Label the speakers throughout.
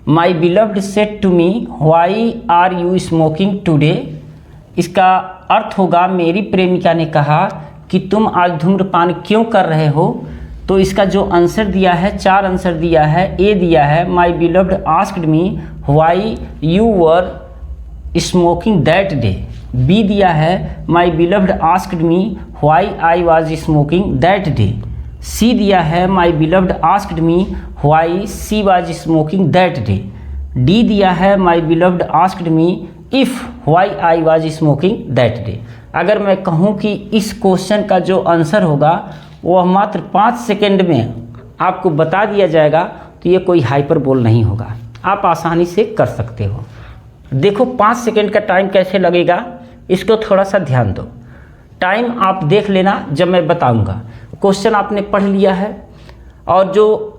Speaker 1: My beloved said to me why are you smoking today. इसका अर्थ होगा मेरी प्रेमिका ने कहा कि तुम आज धूम्रपान क्यों कर रहे हो। तो इसका जो आंसर दिया है, 4 आंसर दिया है। ए दिया है my beloved asked me why you were smoking that day. B दिया है my beloved asked me why I was smoking that day. C दिया है my beloved asked me why she was smoking that day. D दिया है my beloved asked me if why I was smoking that day. अगर मैं कहूँ कि इस question का जो आंसर होगा वह मात्र 5 सेकेंड में आपको बता दिया जाएगा, तो ये कोई हाइपरबोल नहीं होगा, आप आसानी से कर सकते हो। देखो 5 सेकेंड का टाइम कैसे लगेगा, इसको थोड़ा सा ध्यान दो। टाइम आप देख लेना जब मैं बताऊंगा। क्वेश्चन आपने पढ़ लिया है और जो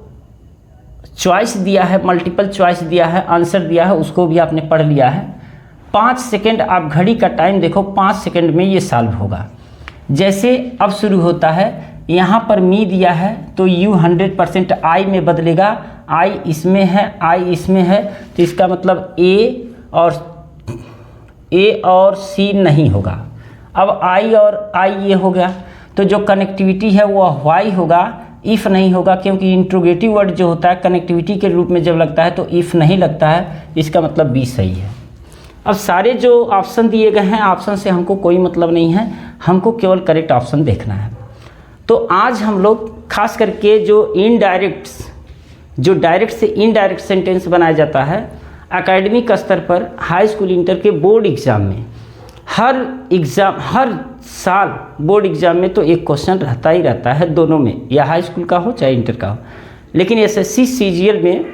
Speaker 1: चॉइस दिया है, मल्टीपल चॉइस दिया है, आंसर दिया है, उसको भी आपने पढ़ लिया है। 5 सेकेंड आप घड़ी का टाइम देखो, 5 सेकेंड में ये सॉल्व होगा। जैसे अब शुरू होता है, यहाँ पर मी दिया है तो यू 100% आई में बदलेगा। आई इसमें है, आई इसमें है, तो इसका मतलब ए और सी नहीं होगा। अब आई और आई ये हो गया, तो जो कनेक्टिविटी है वो वाई होगा, इफ़ नहीं होगा, क्योंकि इंट्रोगेटिव वर्ड जो होता है कनेक्टिविटी के रूप में जब लगता है तो इफ़ नहीं लगता है। इसका मतलब बी सही है। अब सारे जो ऑप्शन दिए गए हैं, ऑप्शन से हमको कोई मतलब नहीं है, हमको केवल करेक्ट ऑप्शन देखना है। तो आज हम लोग खास करके जो डायरेक्ट से इनडायरेक्ट सेंटेंस बनाया जाता है एकेडमिक स्तर पर, हाई स्कूल इंटर के बोर्ड एग्ज़ाम में, हर साल बोर्ड एग्ज़ाम में तो एक क्वेश्चन रहता ही रहता है, दोनों में, या हाई स्कूल का हो चाहे इंटर का हो। लेकिन एसएससी सीजीएल में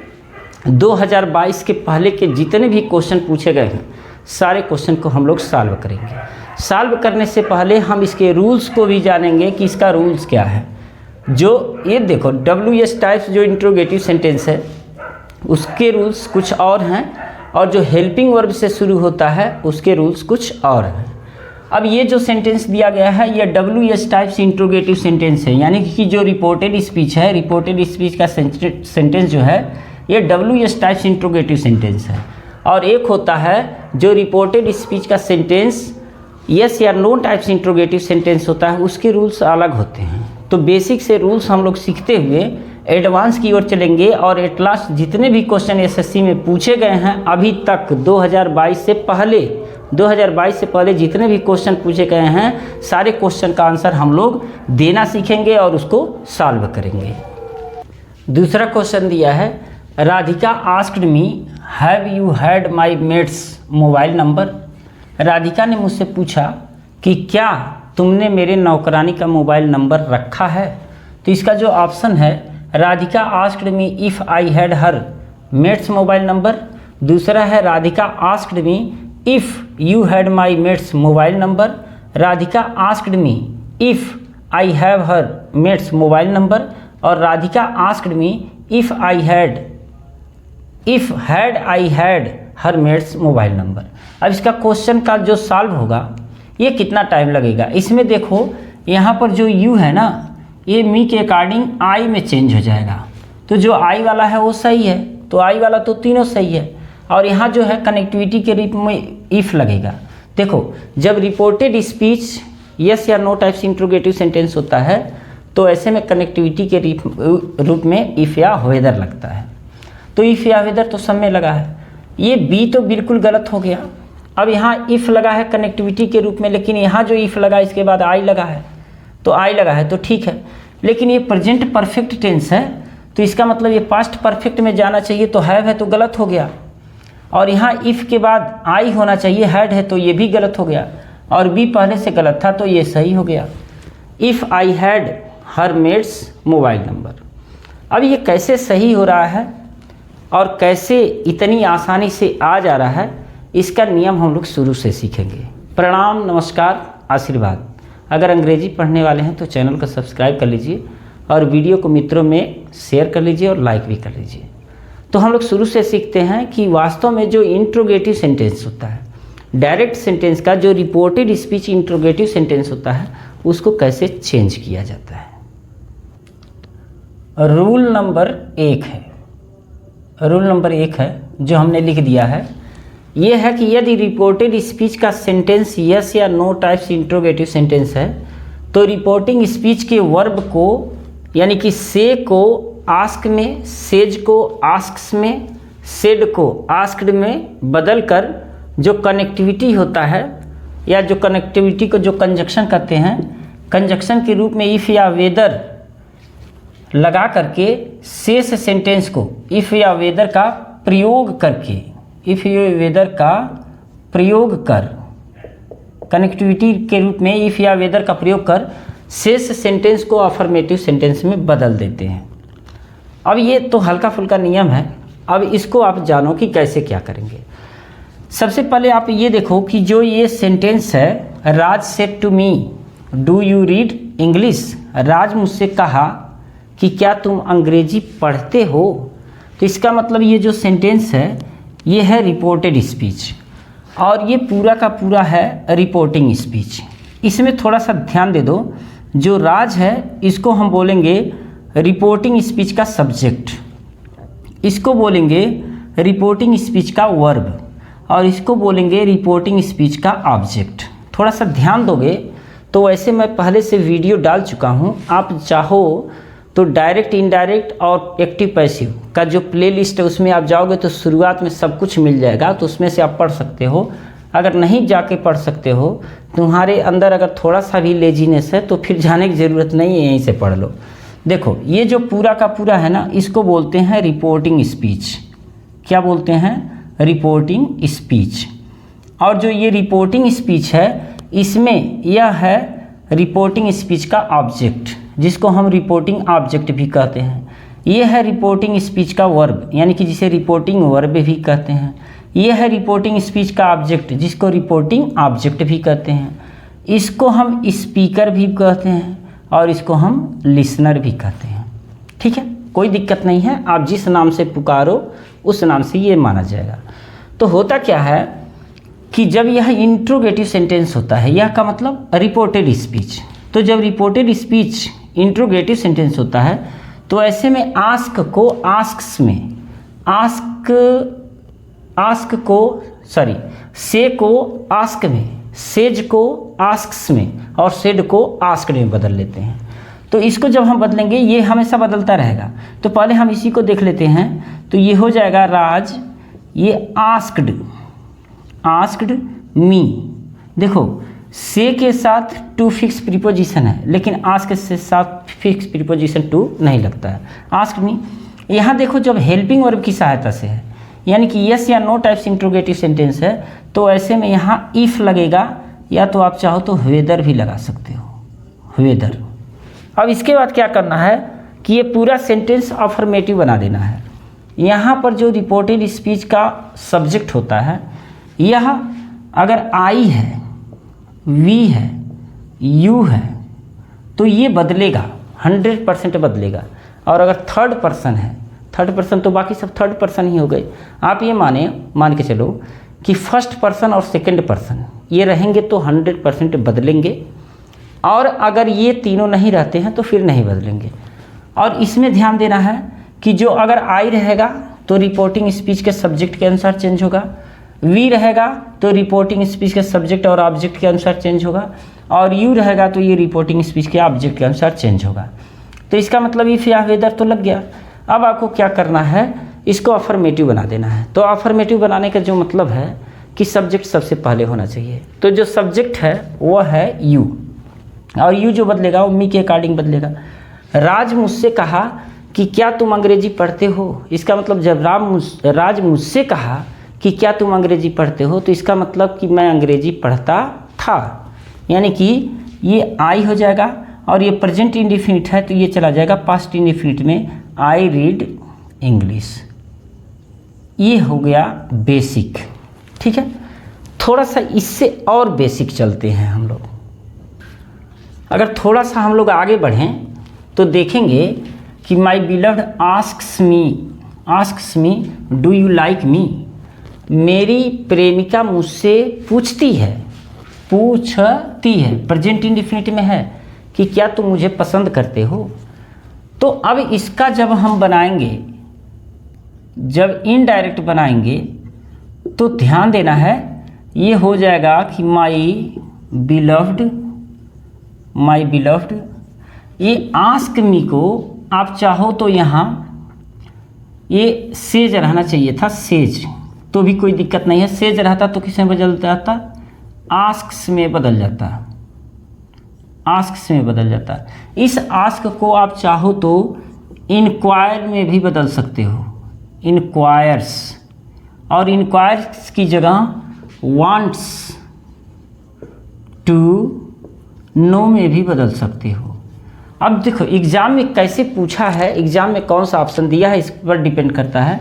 Speaker 1: 2022 के पहले के जितने भी क्वेश्चन पूछे गए हैं, सारे क्वेश्चन को हम लोग सॉल्व करेंगे। सॉल्व करने से पहले हम इसके रूल्स को भी जानेंगे कि इसका रूल्स क्या है। जो ये देखो WS टाइप्स जो इंट्रोगेटिव सेंटेंस है उसके रूल्स कुछ और हैं, और जो हेल्पिंग वर्ब से शुरू होता है उसके रूल्स कुछ और हैं। अब ये जो सेंटेंस दिया गया है ये WS टाइप्स इंट्रोगेटिव सेंटेंस है, यानी कि जो रिपोर्टेड स्पीच है, रिपोर्टेड स्पीच का सेंटेंस जो है ये WS टाइप्स इंट्रोगेटिव सेंटेंस है। और एक होता है जो रिपोर्टेड स्पीच का सेंटेंस यस या नो टाइप्स इंट्रोगेटिव सेंटेंस होता है, उसके रूल्स अलग होते हैं। तो बेसिक से रूल्स हम लोग सीखते हुए एडवांस की ओर चलेंगे, और एट लास्ट जितने भी क्वेश्चन एसएससी में पूछे गए हैं अभी तक 2022 से पहले जितने भी क्वेश्चन पूछे गए हैं, सारे क्वेश्चन का आंसर हम लोग देना सीखेंगे और उसको सॉल्व करेंगे। दूसरा क्वेश्चन दिया है, Radhika asked me have you had my mate's mobile number. Radhika ने मुझसे पूछा कि क्या तुमने मेरे नौकरानी का मोबाइल नंबर रखा है। तो इसका जो ऑप्शन है, Radhika asked me if I had her mate's mobile number. दूसरा है Radhika asked me if you had my mate's mobile number. Radhika asked me if I have her mate's mobile number. और Radhika asked me if had I had her mate's mobile number. अब इसका question का जो solve होगा ये कितना टाइम लगेगा, इसमें देखो यहाँ पर जो यू है ना, ये मी के अकॉर्डिंग आई में चेंज हो जाएगा। तो जो आई वाला है वो सही है, तो आई वाला तो तीनों सही है। और यहाँ जो है कनेक्टिविटी के रूप में इफ़ लगेगा। देखो जब रिपोर्टेड स्पीच यस या नो टाइप्स इंट्रोगेटिव सेंटेंस होता है तो ऐसे में कनेक्टिविटी के रूप में इफ़ या वेदर लगता है। तो इफ़ या वेदर तो सब में लगा है। ये बी तो बिल्कुल गलत हो गया। अब यहाँ इफ़ लगा है कनेक्टिविटी के रूप में, लेकिन यहाँ जो इफ़ लगा इसके बाद आई लगा है, तो आई लगा है तो ठीक है। लेकिन ये प्रेजेंट परफेक्ट टेंस है, तो इसका मतलब ये पास्ट परफेक्ट में जाना चाहिए, तो हैव है तो गलत हो गया। और यहाँ इफ़ के बाद आई होना चाहिए, हैड है तो ये भी गलत हो गया। और बी पहले से गलत था तो ये सही हो गया। If I had her mate's mobile number. अब ये कैसे सही हो रहा है और कैसे इतनी आसानी से आ जा रहा है, इसका नियम हम लोग शुरू से सीखेंगे। प्रणाम, नमस्कार, आशीर्वाद। अगर अंग्रेजी पढ़ने वाले हैं तो चैनल को सब्सक्राइब कर लीजिए और वीडियो को मित्रों में शेयर कर लीजिए और लाइक भी कर लीजिए। तो हम लोग शुरू से सीखते हैं कि वास्तव में जो इंट्रोगेटिव सेंटेंस होता है, डायरेक्ट सेंटेंस का जो रिपोर्टेड स्पीच इंट्रोगेटिव सेंटेंस होता है, उसको कैसे चेंज किया जाता है। रूल नंबर 1 है, रूल नंबर 1 है जो हमने लिख दिया है, ये है कि यदि रिपोर्टेड स्पीच का सेंटेंस यस या नो टाइप्स इंट्रोगेटिव सेंटेंस है तो रिपोर्टिंग स्पीच के वर्ब को यानी कि से को आस्क में, सेज को आस्क्स में, सेड को आस्क्ड में बदल कर जो कनेक्टिविटी होता है या जो कनेक्टिविटी को जो कंजक्शन करते हैं, कंजक्शन के रूप में इफ़ या वेदर लगा करके शेष सेंटेंस को इफ़ या वेदर का प्रयोग करके, इफ़ या वेदर का प्रयोग कर, कनेक्टिविटी के रूप में इफ़ या वेदर का प्रयोग कर शेष सेंटेंस को अफर्मेटिव सेंटेंस में बदल देते हैं। अब ये तो हल्का फुल्का नियम है, अब इसको आप जानो कि कैसे क्या करेंगे। सबसे पहले आप ये देखो कि जो ये सेंटेंस है, Raj said to me do you read English, Raj मुझसे कहा कि क्या तुम अंग्रेजी पढ़ते हो, तो इसका मतलब ये जो सेंटेंस है ये है रिपोर्टेड स्पीच और ये पूरा का पूरा है रिपोर्टिंग स्पीच। इसमें थोड़ा सा ध्यान दे दो, जो राज है इसको हम बोलेंगे रिपोर्टिंग स्पीच का सब्जेक्ट, इसको बोलेंगे रिपोर्टिंग स्पीच का वर्ब और इसको बोलेंगे रिपोर्टिंग स्पीच का ऑब्जेक्ट। थोड़ा सा ध्यान दोगे तो वैसे मैं पहले से वीडियो डाल चुका हूँ, आप चाहो तो डायरेक्ट, इनडायरेक्ट और एक्टिव पैसिव का जो प्लेलिस्ट है उसमें आप जाओगे तो शुरुआत में सब कुछ मिल जाएगा, तो उसमें से आप पढ़ सकते हो। अगर नहीं जाके पढ़ सकते हो, तुम्हारे अंदर अगर थोड़ा सा भी लेजीनेस है तो फिर जाने की ज़रूरत नहीं है, यहीं से पढ़ लो। देखो ये जो पूरा का पूरा है ना, इसको बोलते हैं रिपोर्टिंग स्पीच। क्या बोलते हैं? Reporting speech. और जो ये रिपोर्टिंग स्पीच है इसमें यह है रिपोर्टिंग स्पीच का ऑब्जेक्ट, जिसको हम रिपोर्टिंग ऑब्जेक्ट भी कहते हैं। ये है रिपोर्टिंग स्पीच का वर्ब, यानी कि जिसे रिपोर्टिंग वर्ब भी कहते हैं। ये है रिपोर्टिंग स्पीच का ऑब्जेक्ट, जिसको रिपोर्टिंग ऑब्जेक्ट भी कहते हैं। इसको हम स्पीकर भी कहते हैं और इसको हम लिसनर भी कहते हैं। ठीक है, कोई दिक्कत नहीं है, आप जिस नाम से पुकारो उस नाम से ये माना जाएगा। तो होता क्या है कि जब यह इंट्रोगेटिव सेंटेंस होता है, यह का मतलब रिपोर्टेड स्पीच, तो जब रिपोर्टेड स्पीच इंट्रोगेटिव सेंटेंस होता है तो ऐसे में आस्क को आस्क्स में, से को आस्क में, सेज को आस्क्स में और सेड को आस्क्ड में बदल लेते हैं। तो इसको जब हम बदलेंगे, ये हमेशा बदलता रहेगा, तो पहले हम इसी को देख लेते हैं। तो ये हो जाएगा राज, ये आस्क्ड मी। देखो से के साथ टू फिक्स प्रीपोजिशन है, लेकिन आस्क के साथ फिक्स प्रीपोजिशन टू नहीं लगता है। आस्क्ड मी, यहाँ देखो जब हेल्पिंग वर्ब की सहायता से है, यानी कि यस या नो टाइप्स इंट्रोगेटिव सेंटेंस है, तो ऐसे में यहाँ इफ़ लगेगा, या तो आप चाहो तो वेदर भी लगा सकते हो, वेदर। अब इसके बाद क्या करना है कि ये पूरा सेंटेंस अफर्मेटिव बना देना है। यहाँ पर जो रिपोर्टेड स्पीच का सब्जेक्ट होता है, यह अगर आई है, वी है, यू है, तो ये बदलेगा, 100% बदलेगा। और अगर थर्ड पर्सन है, थर्ड पर्सन तो बाकी सब थर्ड पर्सन ही हो गए। आप ये मान के चलो कि फर्स्ट पर्सन और सेकंड पर्सन ये रहेंगे तो 100% बदलेंगे, और अगर ये तीनों नहीं रहते हैं तो फिर नहीं बदलेंगे। और इसमें ध्यान देना है कि जो अगर आई रहेगा तो रिपोर्टिंग स्पीच के सब्जेक्ट के अनुसार चेंज होगा, वी रहेगा तो रिपोर्टिंग स्पीच के सब्जेक्ट और ऑब्जेक्ट के अनुसार चेंज होगा, और यू रहेगा तो ये रिपोर्टिंग स्पीच के ऑब्जेक्ट के अनुसार चेंज होगा। तो इसका मतलब इफ या वेदर तो लग गया। अब आपको क्या करना है, इसको अफर्मेटिव बना देना है। तो अफर्मेटिव बनाने का जो मतलब है कि सब्जेक्ट सबसे पहले होना चाहिए। तो जो सब्जेक्ट है वो है यू, और यू जो बदलेगा वो मी के अकॉर्डिंग बदलेगा। राज मुझसे कहा कि क्या तुम अंग्रेजी पढ़ते हो, इसका मतलब जब राज मुझसे कहा कि क्या तुम अंग्रेजी पढ़ते हो, तो इसका मतलब कि मैं अंग्रेजी पढ़ता था, यानी कि ये आई हो जाएगा, और ये प्रेजेंट इंडेफिनिट है तो ये चला जाएगा पास्ट इंडेफिनिट में, आई रीड इंग्लिश। ये हो गया बेसिक। ठीक है, थोड़ा सा इससे और बेसिक चलते हैं हम लोग। अगर थोड़ा सा हम लोग आगे बढ़ें तो देखेंगे कि my beloved asks me do you like me, मेरी प्रेमिका मुझसे पूछती है, प्रेजेंट इंडेफिनिट में है कि क्या तुम मुझे पसंद करते हो। तो अब इसका जब हम बनाएंगे जब इनडायरेक्ट बनाएंगे तो ध्यान देना है, ये हो जाएगा कि माई बिलव्ड, ये आस्क मी को आप चाहो तो यहाँ ये सेज रहना चाहिए था, सेज, तो भी कोई दिक्कत नहीं है। सेज रहता तो किस में बदल जाता, आस्क्स में बदल जाता, आस्क्स में बदल जाता। इस आस्क को आप चाहो तो इंक्वायर में भी बदल सकते हो, इंक्वायर्स, और इंक्वायर्स की जगह वांट्स टू नो में भी बदल सकते हो। अब देखो एग्ज़ाम में कैसे पूछा है, एग्ज़ाम में कौन सा ऑप्शन दिया है इस पर डिपेंड करता है।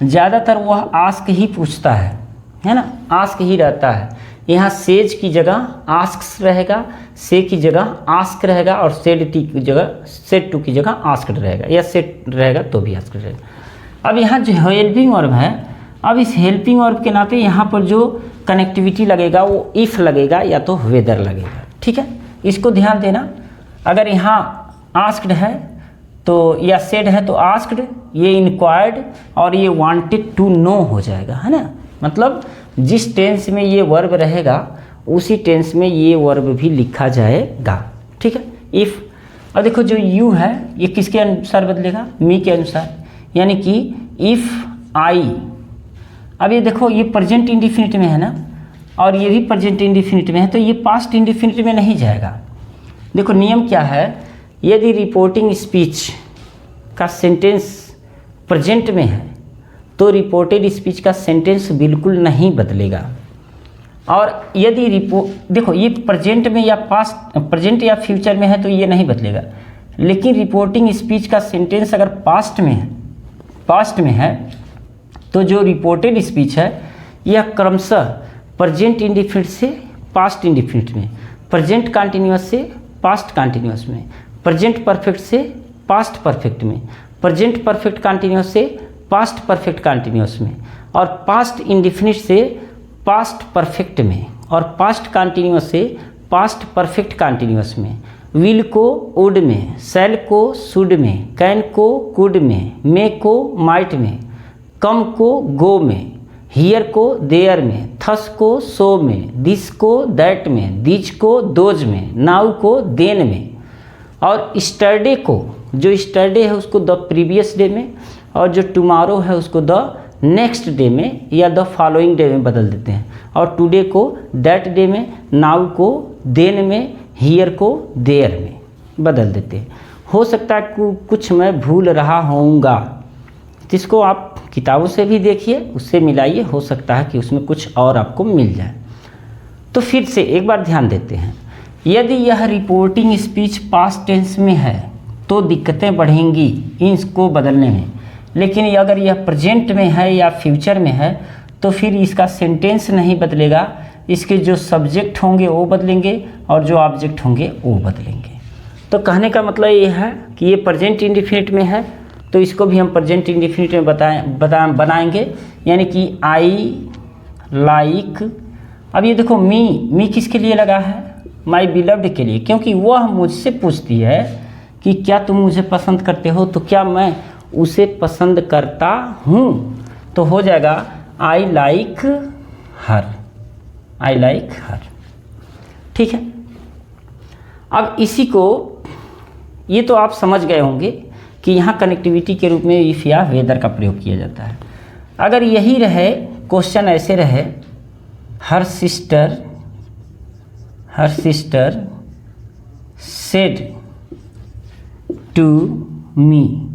Speaker 1: ज़्यादातर वह आस्क ही पूछता है ना, आस्क ही रहता है। यहाँ सेज की जगह आस्क्स रहेगा, से की जगह आस्क रहेगा, और सेड टी की जगह सेड टू की जगह आस्क्ड रहेगा, या सेड रहेगा तो भी आस्क्ड रहेगा। अब यहाँ जो हेल्पिंग वर्ब है, अब इस हेल्पिंग वर्ब के नाते यहाँ पर जो कनेक्टिविटी लगेगा वो इफ़ लगेगा या तो वेदर लगेगा, ठीक है, इसको ध्यान देना। अगर यहाँ आस्क्ड है तो या सेड है तो आस्क्ड, ये इंक्वायर्ड और ये वांटेड टू नो हो जाएगा, है ना। मतलब जिस टेंस में ये वर्ब रहेगा उसी टेंस में ये वर्ब भी लिखा जाएगा, ठीक है। इफ़, और देखो जो यू है ये किसके अनुसार बदलेगा, मी के अनुसार, यानी कि इफ़ आई। अब ये देखो ये प्रेजेंट इंडिफिनिट में है ना, और ये भी प्रेजेंट इंडिफिनिट में है, तो ये पास्ट इंडिफिनिट में नहीं जाएगा। देखो नियम क्या है, यदि रिपोर्टिंग स्पीच का सेंटेंस प्रेजेंट में है तो रिपोर्टेड स्पीच का सेंटेंस बिल्कुल नहीं बदलेगा। और यदि देखो ये प्रेजेंट में या पास्ट, प्रेजेंट या फ्यूचर में है तो ये नहीं बदलेगा। लेकिन रिपोर्टिंग स्पीच का सेंटेंस अगर पास्ट में है तो जो रिपोर्टेड स्पीच है यह क्रमशः प्रेजेंट इंडिफिनिट से पास्ट इंडिफिनिट में, प्रेजेंट कंटिन्यूअस से पास्ट कंटिन्यूअस में, प्रेजेंट परफेक्ट से पास्ट परफेक्ट में, प्रेजेंट परफेक्ट कंटिन्यूअस से पास्ट परफेक्ट कंटिन्यूअस में, और पास्ट इंडिफिनिट से पास्ट परफेक्ट में, और पास्ट कंटिन्यूअस से पास्ट परफेक्ट कंटिन्यूअस में, विल को वुड में, शैल को शुड में, कैन को कुड में, मे को माइट में, कम को गो में, हियर को देयर में, थस को सो में, दिस को दैट में, दिज को दोज में, नाउ को देन में, और स्टरडे को, जो स्टरडे है उसको द प्रीवियस डे में, और जो टुमारो है उसको द नेक्स्ट डे में या द फॉलोइंग डे में बदल देते हैं, और टुडे को दैट डे में, नाउ को देन में, हियर को देयर में बदल देते हैं। हो सकता है कुछ मैं भूल रहा होऊंगा, जिसको आप किताबों से भी देखिए, उससे मिलाइए, हो सकता है कि उसमें कुछ और आपको मिल जाए। तो फिर से एक बार ध्यान देते हैं, यदि यह रिपोर्टिंग स्पीच पास्ट टेंस में है तो दिक्कतें बढ़ेंगी इसको बदलने में, लेकिन अगर यह प्रेजेंट में है या फ्यूचर में है तो फिर इसका सेंटेंस नहीं बदलेगा, इसके जो सब्जेक्ट होंगे वो बदलेंगे और जो ऑब्जेक्ट होंगे वो बदलेंगे। तो कहने का मतलब ये है कि ये प्रेजेंट इंडिफिनिट में है तो इसको भी हम प्रेजेंट इंडिफिनिट में बनाएंगे, यानी कि आई लाइक। अब ये देखो मी किसके लिए लगा है, माई बिलव्ड के लिए, क्योंकि वह मुझसे पूछती है कि क्या तुम मुझे पसंद करते हो, तो क्या मैं उसे पसंद करता हूँ, तो हो जाएगा I like her, I like हर, ठीक है। अब इसी को, ये तो आप समझ गए होंगे कि यहाँ कनेक्टिविटी के रूप में इफ़ या वेदर का प्रयोग किया जाता है। अगर यही रहे क्वेश्चन ऐसे रहे, her sister said to me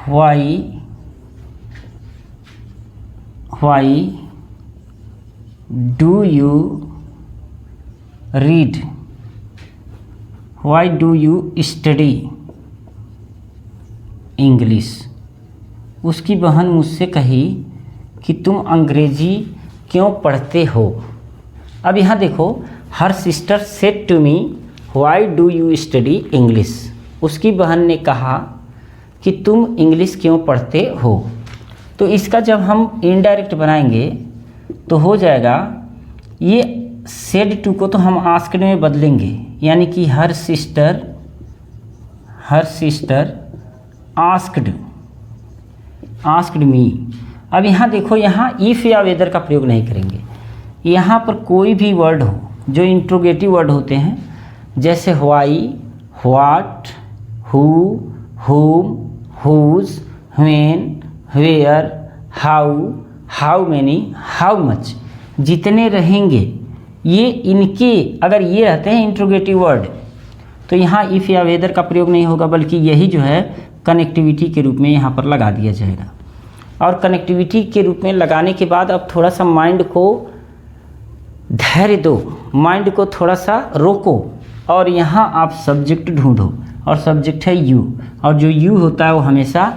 Speaker 1: why do you read, why do you study English, उसकी बहन मुझसे कही कि तुम अंग्रेजी क्यों पढ़ते हो। अब यहाँ देखो, her sister said to me why do you study English, उसकी बहन ने कहा कि तुम इंग्लिश क्यों पढ़ते हो। तो इसका जब हम इनडायरेक्ट बनाएंगे तो हो जाएगा, ये सेड टू को तो हम आस्क्ड में बदलेंगे, यानी कि her sister asked asked me. अब यहाँ देखो, यहाँ इफ़ या वेदर का प्रयोग नहीं करेंगे। यहाँ पर कोई भी वर्ड हो जो इंट्रोगेटिव वर्ड होते हैं, जैसे why, what, who, whom, whose, when, where, how many, how much, जितने रहेंगे ये इनके अगर ये रहते हैं इंट्रोगेटिव वर्ड, तो यहाँ इफ़ या वेदर का प्रयोग नहीं होगा, बल्कि यही जो है कनेक्टिविटी के रूप में यहाँ पर लगा दिया जाएगा। और कनेक्टिविटी के रूप में लगाने के बाद अब थोड़ा सा माइंड को धैर्य दो, माइंड को थोड़ा सा रोको, और यहाँ आप सब्जेक्ट ढूंढो, और सब्जेक्ट है यू, और जो यू होता है वो हमेशा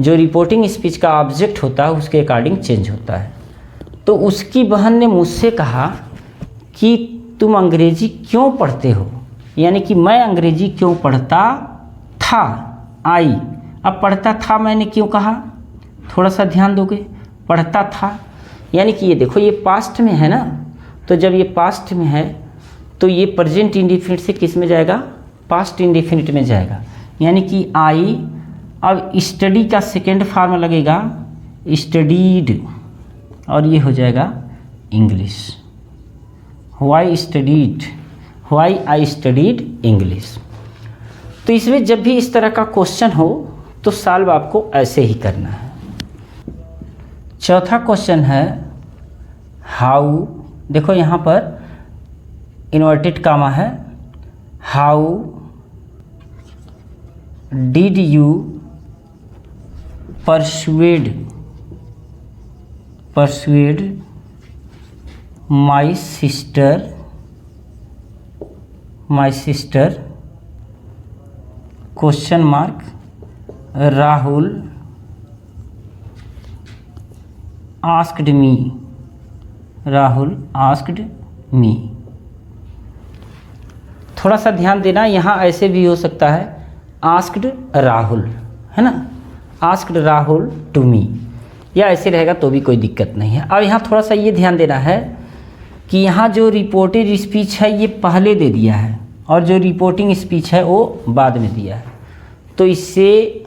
Speaker 1: जो रिपोर्टिंग स्पीच का ऑब्जेक्ट होता है उसके अकॉर्डिंग चेंज होता है। तो उसकी बहन ने मुझसे कहा कि तुम अंग्रेजी क्यों पढ़ते हो, यानी कि मैं अंग्रेजी क्यों पढ़ता था, आई। अब पढ़ता था मैंने क्यों कहा, थोड़ा सा ध्यान दोगे, पढ़ता था यानी कि ये देखो ये पास्ट में है ना, तो जब ये पास्ट में है तो ये प्रेजेंट इंडिफिनिट से किस में जाएगा, पास्ट इंडिफिनिट में जाएगा, यानी कि आई। अब स्टडी का सेकेंड फॉर्म लगेगा स्टडीड, और ये हो जाएगा English. Why studied, why I studied English. तो इसमें जब भी इस तरह का क्वेश्चन हो तो सॉल्व आपको ऐसे ही करना है। चौथा क्वेश्चन है हाउ, देखो यहाँ पर इन्वर्टेड कामा है, how did you persuade my sister question mark Rahul asked me। थोड़ा सा ध्यान देना, यहाँ ऐसे भी हो सकता है आस्क्ड राहुल, है ना, आस्क्ड राहुल टू मी, या ऐसे रहेगा तो भी कोई दिक्कत नहीं है। अब यहाँ थोड़ा सा ये ध्यान देना है कि यहाँ जो रिपोर्टेड स्पीच है ये पहले दे दिया है, और जो रिपोर्टिंग स्पीच है वो बाद में दिया है, तो इससे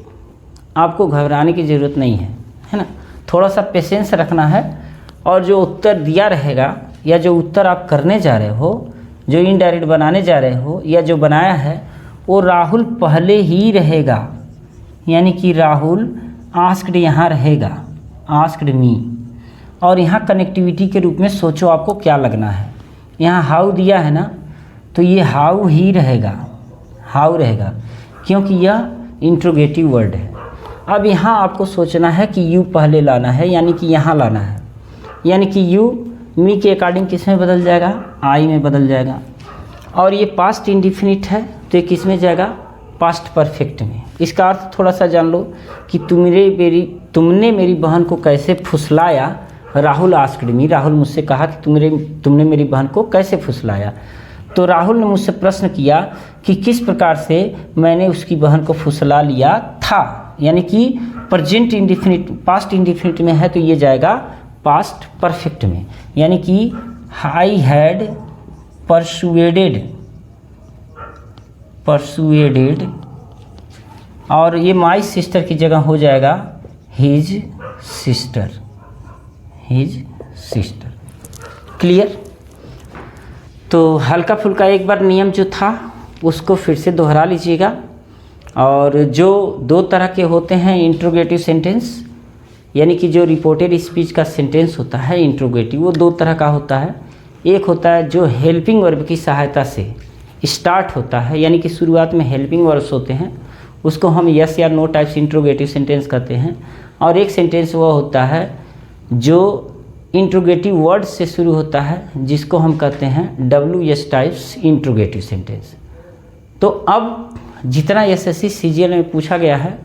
Speaker 1: आपको घबराने की ज़रूरत नहीं है ना। थोड़ा सा पेशेंस रखना है, और जो उत्तर दिया रहेगा या जो उत्तर आप करने जा रहे हो, जो इनडायरेक्ट बनाने जा रहे हो या जो बनाया है, वो राहुल पहले ही रहेगा, यानी कि राहुल आस्क्ड यहाँ रहेगा, आस्क्ड मी। और यहाँ कनेक्टिविटी के रूप में सोचो आपको क्या लगना है, यहाँ हाउ दिया है ना, तो ये हाउ ही रहेगा, हाउ रहेगा, क्योंकि यह इंट्रोगेटिव वर्ड है। अब यहाँ आपको सोचना है कि यू पहले लाना है, यानी कि यहाँ लाना है, यानी कि यू मी के अकॉर्डिंग किस में बदल जाएगा, आई में बदल जाएगा। और ये पास्ट इंडिफिनिट है तो ये किस में जाएगा, पास्ट परफेक्ट में। इसका अर्थ थोड़ा सा जान लो कि तुमने मेरी बहन को कैसे फुसलाया, राहुल आस्क्ड मी, राहुल मुझसे कहा कि तुमने मेरी बहन को कैसे फुसलाया। तो राहुल ने मुझसे प्रश्न किया कि किस प्रकार से मैंने उसकी बहन को फुसला लिया था, यानी कि प्रेजेंट इंडिफिनिट पास्ट इंडिफिनिट में है तो ये जाएगा पास्ट परफेक्ट में, यानी कि आई हैड परसुएडेड, और ये माई सिस्टर की जगह हो जाएगा हिज सिस्टर। क्लियर। तो हल्का फुल्का एक बार नियम जो था उसको फिर से दोहरा लीजिएगा। और जो दो तरह के होते हैं इंट्रोगेटिव सेंटेंस, यानी कि जो रिपोर्टेड स्पीच का सेंटेंस होता है इंट्रोगेटिव, वो दो तरह का होता है। एक होता है जो हेल्पिंग वर्ब की सहायता से स्टार्ट होता है, यानी कि शुरुआत में हेल्पिंग वर्ब्स होते हैं, उसको हम यस या नो टाइप्स इंट्रोगेटिव सेंटेंस कहते हैं। और एक सेंटेंस वो होता है जो इंट्रोगेटिव वर्ड से शुरू होता है, जिसको हम कहते हैं WS टाइप्स इंट्रोगेटिव सेंटेंस। तो अब जितना SSC CGL में पूछा गया है,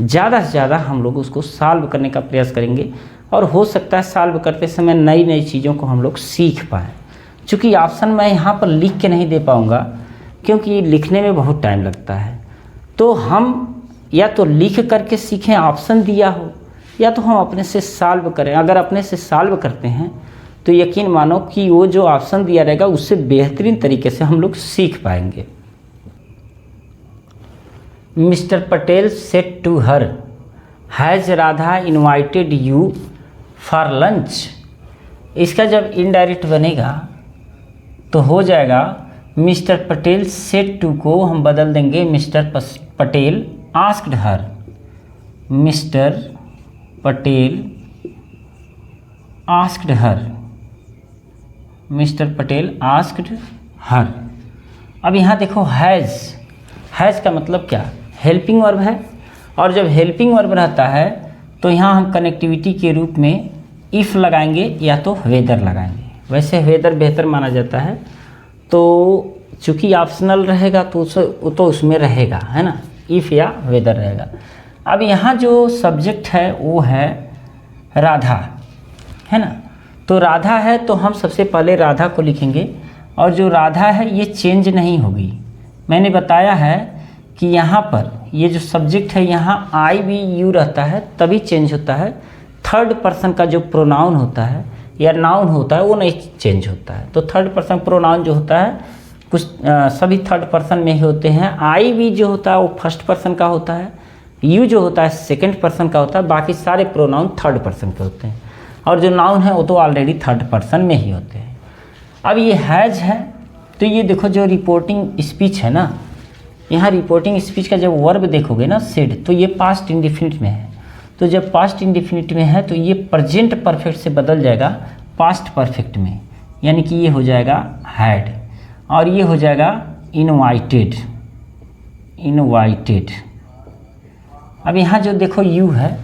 Speaker 1: ज़्यादा से ज़्यादा हम लोग उसको सॉल्व करने का प्रयास करेंगे, और हो सकता है सॉल्व करते समय नई नई चीज़ों को हम लोग सीख पाएँ। चूँकि ऑप्शन मैं यहाँ पर लिख के नहीं दे पाऊँगा, क्योंकि लिखने में बहुत टाइम लगता है, तो हम या तो लिख करके सीखें ऑप्शन दिया हो, या तो हम अपने से सॉल्व करें। अगर अपने से सॉल्व करते हैं तो यकीन मानो कि वो जो ऑप्शन दिया रहेगा उससे बेहतरीन तरीके से हम लोग सीख पाएंगे। Mister Patel said to her has Radha invited you for lunch. इसका जब इनडायरेक्ट बनेगा तो हो जाएगा मिस्टर पटेल सेड टू को हम बदल देंगे mister Patel asked her. Mister Patel asked her, mister Patel asked her. अब यहाँ देखो हैज़ का मतलब क्या, हेल्पिंग वर्ब है, और जब हेल्पिंग वर्ब रहता है तो यहाँ हम कनेक्टिविटी के रूप में इफ़ लगाएंगे या तो वेदर लगाएंगे। वैसे वेदर बेहतर माना जाता है, तो चूँकि ऑप्शनल रहेगा तो उसमें रहेगा, है ना, इफ़ या वेदर रहेगा। अब यहाँ जो सब्जेक्ट है वो है राधा, है ना, तो राधा है तो हम सबसे पहले राधा को लिखेंगे, और जो राधा है ये चेंज नहीं होगी। मैंने बताया है कि यहाँ पर ये जो सब्जेक्ट है यहाँ आई वी यू रहता है तभी चेंज होता है। थर्ड पर्सन का जो प्रोनाउन होता है या नाउन होता है वो नहीं चेंज होता है। तो थर्ड पर्सन प्रोनाउन जो होता है कुछ सभी थर्ड पर्सन में ही होते हैं। आई वी जो होता है वो फर्स्ट पर्सन का होता है, यू जो होता है सेकंड पर्सन का होता है, बाकी सारे प्रोनाउन थर्ड पर्सन के होते हैं, और जो नाउन है वो तो ऑलरेडी थर्ड पर्सन में ही होते हैं। अब ये हैज़ है तो ये देखो जो रिपोर्टिंग स्पीच है ना, यहाँ रिपोर्टिंग स्पीच का जब वर्ब देखोगे ना सेड, तो ये पास्ट इंडेफिनिट में है। तो जब पास्ट इंडेफिनिट में है तो ये प्रेजेंट परफेक्ट से बदल जाएगा पास्ट परफेक्ट में, यानी कि ये हो जाएगा हैड, और ये हो जाएगा इनवाइटेड। अब यहाँ जो देखो यू है,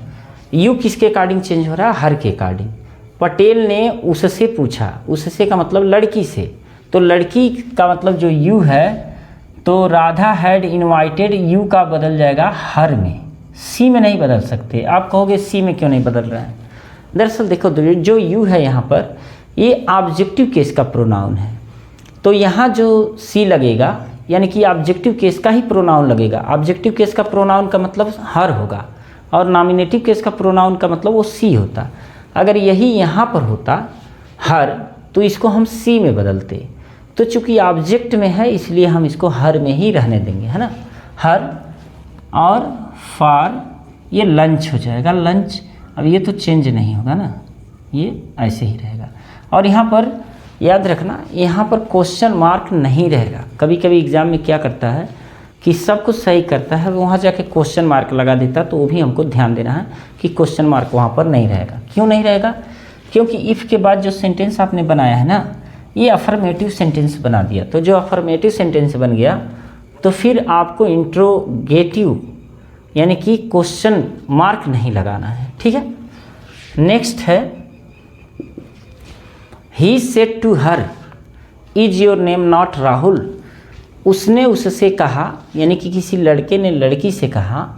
Speaker 1: यू किसके अकॉर्डिंग चेंज हो रहा है, हर के अकॉर्डिंग। पटेल ने उससे पूछा, उससे का मतलब लड़की से, तो लड़की का मतलब जो यू है, तो राधा हैड इनवाइटेड यू का बदल जाएगा हर में, सी में नहीं बदल सकते। आप कहोगे सी में क्यों नहीं बदल रहा है, दरअसल देखो जो यू है यहाँ पर ये ऑब्जेक्टिव केस का प्रोनाउन है, तो यहाँ जो सी लगेगा यानी कि ऑब्जेक्टिव केस का ही प्रोनाउन लगेगा। ऑब्जेक्टिव केस का प्रोनाउन का मतलब हर होगा, और नॉमिनेटिव केस का प्रोनाउन का मतलब वो सी होता। अगर यही यहाँ पर होता हर तो इसको हम सी में बदलते, तो चूंकि ऑब्जेक्ट में है इसलिए हम इसको हर में ही रहने देंगे, है ना, हर। और फॉर ये लंच हो जाएगा, लंच। अब ये तो चेंज नहीं होगा ना, ये ऐसे ही रहेगा। और यहाँ पर याद रखना, यहाँ पर क्वेश्चन मार्क नहीं रहेगा। कभी कभी एग्जाम में क्या करता है कि सब कुछ सही करता है, वहाँ जाके क्वेश्चन मार्क लगा देता, तो वो भी हमको ध्यान देना है कि क्वेश्चन मार्क वहाँ पर नहीं रहेगा। क्यों नहीं रहेगा, क्योंकि इफ़ के बाद जो सेंटेंस आपने बनाया है ना, ये अफर्मेटिव सेंटेंस बना दिया। तो जो अफर्मेटिव सेंटेंस बन गया तो फिर आपको इंट्रोगेटिव यानी कि क्वेश्चन मार्क नहीं लगाना है, ठीक है। नेक्स्ट है he said to her is your name not Rahul. उसने उससे कहा, यानी कि किसी लड़के ने लड़की से कहा,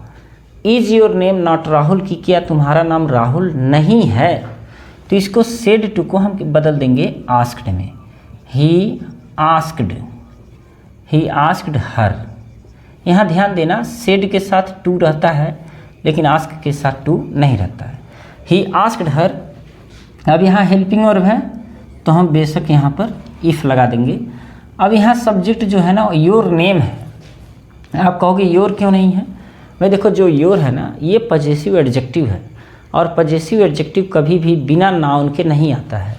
Speaker 1: is your name not Rahul, कि क्या तुम्हारा नाम राहुल नहीं है। तो इसको सेड टू को हम बदल देंगे आस्क्ड में। He asked her. यहाँ ध्यान देना सेड के साथ टू रहता है लेकिन आस्क के साथ टू नहीं रहता है। He asked her. अब यहाँ हेल्पिंग वर्ब है तो हम बेशक यहाँ पर इफ़ लगा देंगे। अब यहाँ सब्जेक्ट जो है ना योर नेम है। आप कहोगे योर क्यों नहीं है, मैं देखो जो योर है ना ये पजेसिव एडजेक्टिव है, और पजेसिव एडजेक्टिव कभी भी बिना नाउन के नहीं आता है,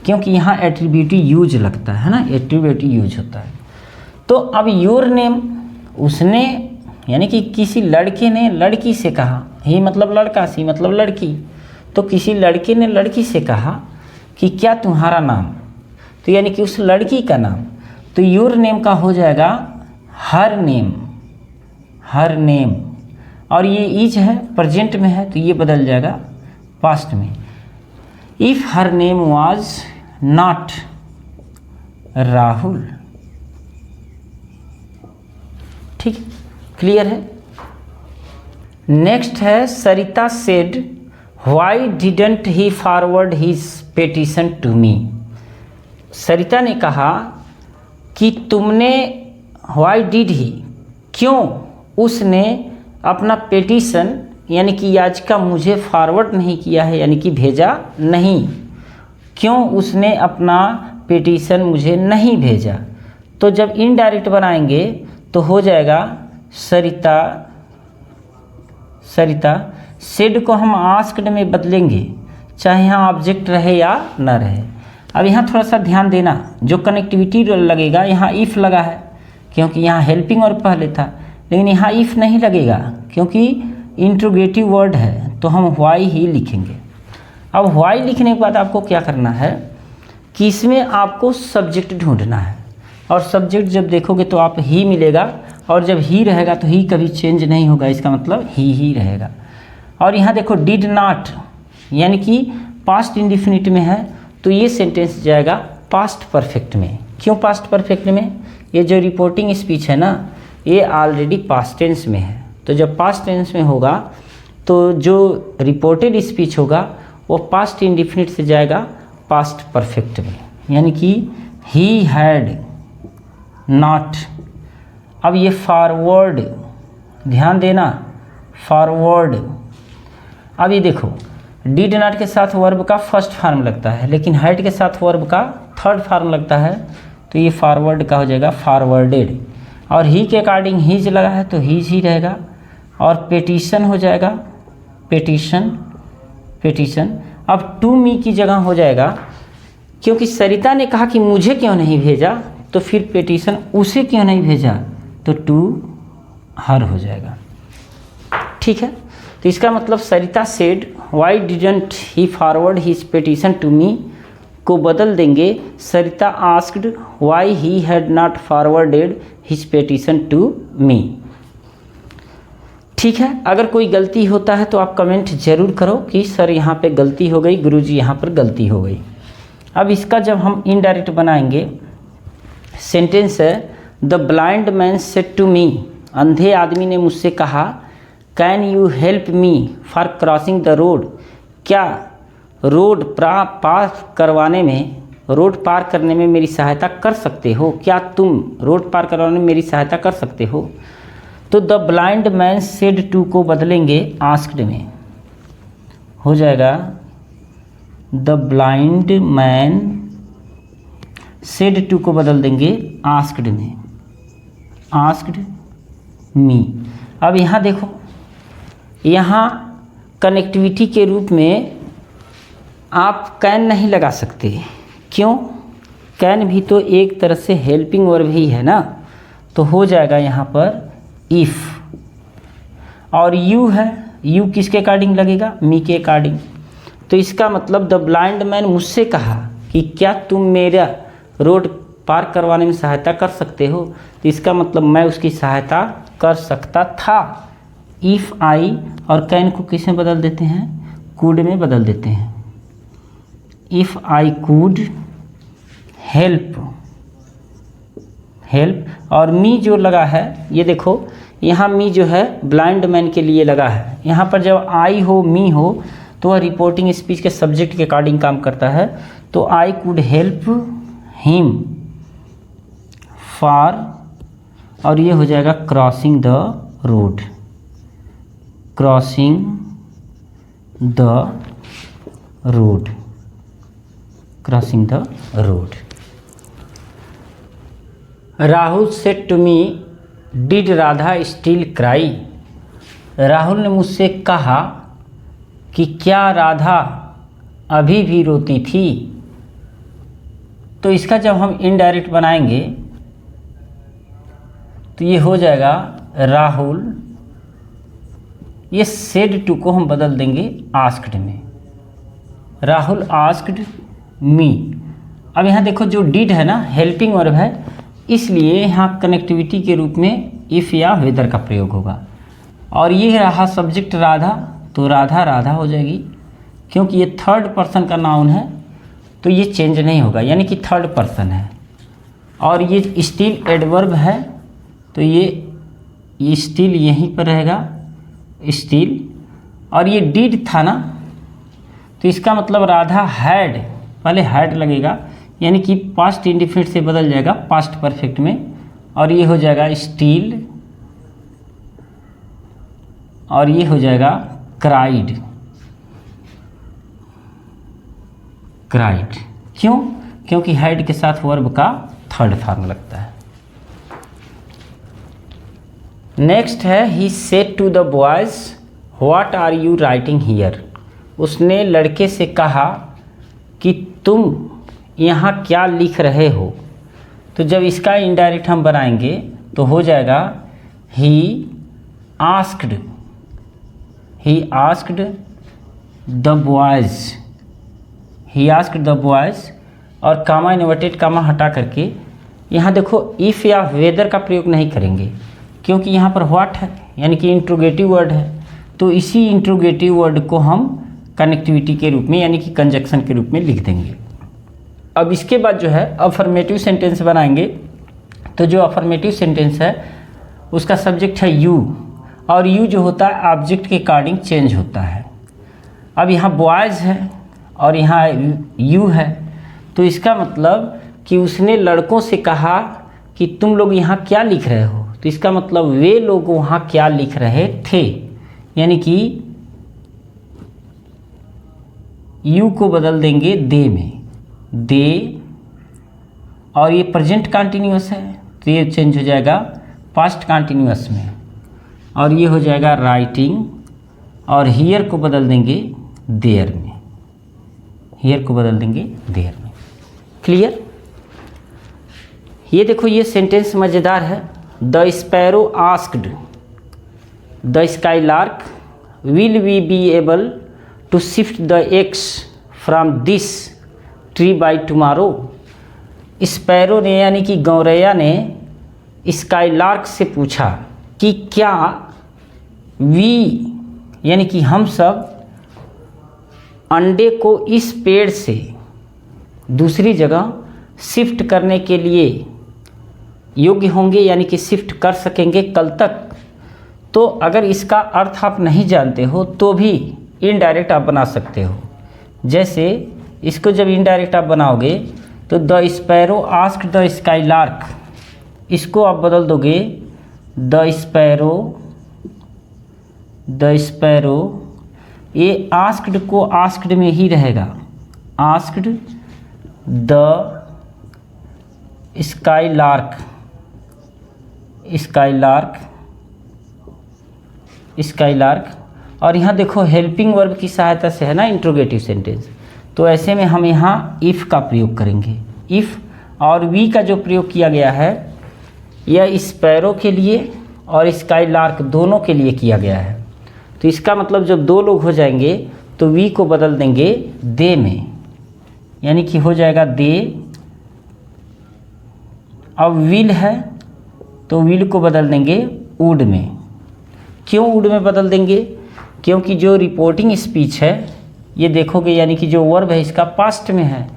Speaker 1: क्योंकि यहाँ एट्रीब्यूटिव यूज लगता है ना, एट्रीब्यूटिव यूज होता है। तो अब योर नेम, उसने यानी कि किसी लड़के ने लड़की से कहा, ही मतलब लड़का, सी मतलब लड़की, तो किसी लड़के ने लड़की से कहा कि क्या तुम्हारा नाम, तो यानी कि उस लड़की का नाम, तो योर नेम का हो जाएगा हर नेम, हर नेम। और ये इज है प्रेजेंट में है तो ये बदल जाएगा पास्ट में। If her name was not Rahul. ठीक, क्लियर है। नेक्स्ट है Sarita said why didn't he forward his petition to me. Sarita ने कहा कि तुमने, व्हाई डिड ही, क्यों उसने अपना पेटिशन यानी कि याचिका मुझे फॉरवर्ड नहीं किया है, यानी कि भेजा नहीं, क्यों उसने अपना पेटिशन मुझे नहीं भेजा। तो जब इनडायरेक्ट बनाएंगे तो हो जाएगा सरिता सेड को हम आस्क्ड में बदलेंगे, चाहे यहाँ ऑब्जेक्ट रहे या न रहे। अब यहाँ थोड़ा सा ध्यान देना, जो कनेक्टिविटी लगेगा यहाँ इफ़ लगा है, क्योंकि यहाँ हेल्पिंग वर्ब पहले था, लेकिन यहाँ इफ़ नहीं लगेगा क्योंकि इंट्रोगेटिव वर्ड है, तो हम व्हाई ही लिखेंगे। अब व्हाई लिखने के बाद आपको क्या करना है कि इसमें आपको सब्जेक्ट ढूंढना है, और सब्जेक्ट जब देखोगे तो आप ही मिलेगा, और जब ही रहेगा तो ही कभी चेंज नहीं होगा, इसका मतलब ही रहेगा। और यहाँ देखो डिड नॉट यानी कि पास्ट इंडिफिनिट में है, तो ये सेंटेंस जाएगा पास्ट परफेक्ट में। क्यों पास्ट परफेक्ट में? ये जो रिपोर्टिंग स्पीच है ना, ये ऑलरेडी पास्ट टेंस में है, तो जब पास्ट टेंस में होगा तो जो रिपोर्टेड स्पीच होगा वो पास्ट इंडिफिनिट से जाएगा पास्ट परफेक्ट में, यानी कि ही हैड नॉट। अब ये फॉरवर्ड, ध्यान देना, फॉरवर्ड। अब ये देखो डिड नॉट के साथ वर्ब का फर्स्ट फॉर्म लगता है, लेकिन हैड के साथ वर्ब का थर्ड फॉर्म लगता है, तो ये फॉरवर्ड का हो जाएगा फॉरवर्डेड। और ही के अकॉर्डिंग हीज लगा है तो हीज ही रहेगा, और पेटिशन हो जाएगा पेटिशन पेटिशन। अब टू मी की जगह हो जाएगा, क्योंकि सरिता ने कहा कि मुझे क्यों नहीं भेजा, तो फिर पेटिशन उसे क्यों नहीं भेजा, तो टू हर हो जाएगा। ठीक है, तो इसका मतलब Sarita said why didn't he forward his petition to me को बदल देंगे Sarita asked why he had not forwarded his petition to me. ठीक है, अगर कोई गलती होता है तो आप कमेंट जरूर करो कि सर यहाँ पे गलती हो गई, गुरुजी यहाँ पर गलती हो गई। अब इसका जब हम इनडायरेक्ट बनाएंगे, सेंटेंस है the blind man said to me, अंधे आदमी ने मुझसे कहा, can you help me for crossing the road, क्या रोड पार करवाने में, रोड पार करने में मेरी सहायता कर सकते हो, क्या तुम रोड पार करवाने में मेरी सहायता कर सकते हो। तो the blind man said to को बदलेंगे आस्क्ड में, हो जाएगा the blind man said to को बदल देंगे आस्क्ड में, आस्क्ड मी। अब यहाँ देखो, यहाँ कनेक्टिविटी के रूप में आप कैन नहीं लगा सकते। क्यों? कैन भी तो एक तरह से हेल्पिंग वर्ब ही है ना, तो हो जाएगा यहाँ पर इफ़। और यू है, यू किसके अकॉर्डिंग लगेगा, मी के अकॉर्डिंग। तो इसका मतलब द ब्लाइंड मैन मुझसे कहा कि क्या तुम मेरा रोड पार करवाने में सहायता कर सकते हो, तो इसका मतलब मैं उसकी सहायता कर सकता था। इफ़ आई और कैन को किस में बदल देते हैं, कुड में बदल देते हैं। If I could help, help. और मी जो लगा है, ये देखो यहाँ मी जो है ब्लाइंड मैन के लिए लगा है। यहाँ पर जब आई हो मी हो तो वह रिपोर्टिंग स्पीच के सब्जेक्ट के अकॉर्डिंग काम करता है, तो I could help him for, और ये हो जाएगा crossing the road, crossing the road, crossing the road. Rahul said to me did Radha still cry, Rahul ने मुझसे कहा कि क्या राधा अभी भी रोती थी। तो इसका जब हम इनडायरेक्ट बनाएंगे तो ये हो जाएगा राहुल, ये सेड टू को हम बदल देंगे आस्क्ड में, राहुल आस्क्ड मी। अब यहाँ देखो जो डिड है ना हेल्पिंग वर्ब है, इसलिए यहाँ कनेक्टिविटी के रूप में इफ़ या वेदर का प्रयोग होगा। और ये रहा सब्जेक्ट राधा, तो राधा राधा हो जाएगी, क्योंकि ये थर्ड पर्सन का नाउन है तो ये चेंज नहीं होगा, यानी कि थर्ड पर्सन है। और ये स्टिल एडवर्ब है तो ये स्टिल यहीं पर रहेगा स्टिल। और ये डिड था ना, तो इसका मतलब राधा हैड, पहले हैड लगेगा, यानी कि पास्ट इंडिफिनिट से बदल जाएगा पास्ट परफेक्ट में, और ये हो जाएगा स्टिल, और ये हो जाएगा क्राइड, क्राइड। क्यों? क्योंकि हैड के साथ वर्ब का थर्ड फॉर्म लगता है। नेक्स्ट है he said to the boys what are you writing here. उसने लड़के से कहा कि तुम यहाँ क्या लिख रहे हो। तो जब इसका इनडायरेक्ट हम बनाएंगे तो हो जाएगा he asked the boys, he asked the boys, और कामा इन्वर्टेड कामा हटा करके यहाँ देखो इफ़ या वेदर का प्रयोग नहीं करेंगे क्योंकि यहाँ पर व्हाट है यानी कि इंट्रोगेटिव वर्ड है। तो इसी इंट्रोगेटिव वर्ड को हम कनेक्टिविटी के रूप में यानी कि कंजक्शन के रूप में लिख देंगे। अब इसके बाद जो है अफर्मेटिव सेंटेंस बनाएंगे। तो जो अफर्मेटिव सेंटेंस है उसका सब्जेक्ट है यू, और यू जो होता है ऑब्जेक्ट के अकॉर्डिंग चेंज होता है। अब यहाँ बॉयज़ है और यहाँ यू है, तो इसका मतलब कि उसने लड़कों से कहा कि तुम लोग यहाँ क्या लिख रहे हो। तो इसका मतलब वे लोग वहाँ क्या लिख रहे थे, यानी कि यू को बदल देंगे दे में, दे, और ये प्रेजेंट कंटिन्यूअस है तो ये चेंज हो जाएगा पास्ट कंटिन्यूअस में, और ये हो जाएगा राइटिंग, और हियर को बदल देंगे देयर में, हियर को बदल देंगे देयर में। क्लियर। ये देखो ये सेंटेंस मज़ेदार है। The sparrow asked the skylark will we be able to shift the eggs from this tree by tomorrow. Sparrow ने यानी कि गौरैया ने स्काईलार्क से पूछा कि क्या वी यानी कि हम सब अंडे को इस पेड़ से दूसरी जगह शिफ्ट करने के लिए योग्य होंगे, यानी कि शिफ्ट कर सकेंगे कल तक। तो अगर इसका अर्थ आप नहीं जानते हो तो भी इनडायरेक्ट आप बना सकते हो। जैसे इसको जब इनडायरेक्ट आप बनाओगे तो the sparrow asked the skylark, इसको आप बदल दोगे द स्पैरो, ये आस्क्ड को आस्क्ड में ही रहेगा, आस्क्ड द स्काईलार्क, और यहाँ देखो हेल्पिंग वर्ब की सहायता से है ना इंट्रोगेटिव सेंटेंस, तो ऐसे में हम यहाँ इफ़ का प्रयोग करेंगे। इफ़ और वी का जो प्रयोग किया गया है यह स्पैरो के लिए और स्काईलार्क दोनों के लिए किया गया है। तो इसका मतलब जब दो लोग हो जाएंगे तो वी को बदल देंगे दे में, यानी कि हो जाएगा दे। अब विल है तो विल को बदल देंगे वुड में। क्यों वुड में बदल देंगे? क्योंकि जो रिपोर्टिंग स्पीच है ये देखोगे यानी कि जो वर्ब है इसका पास्ट में है,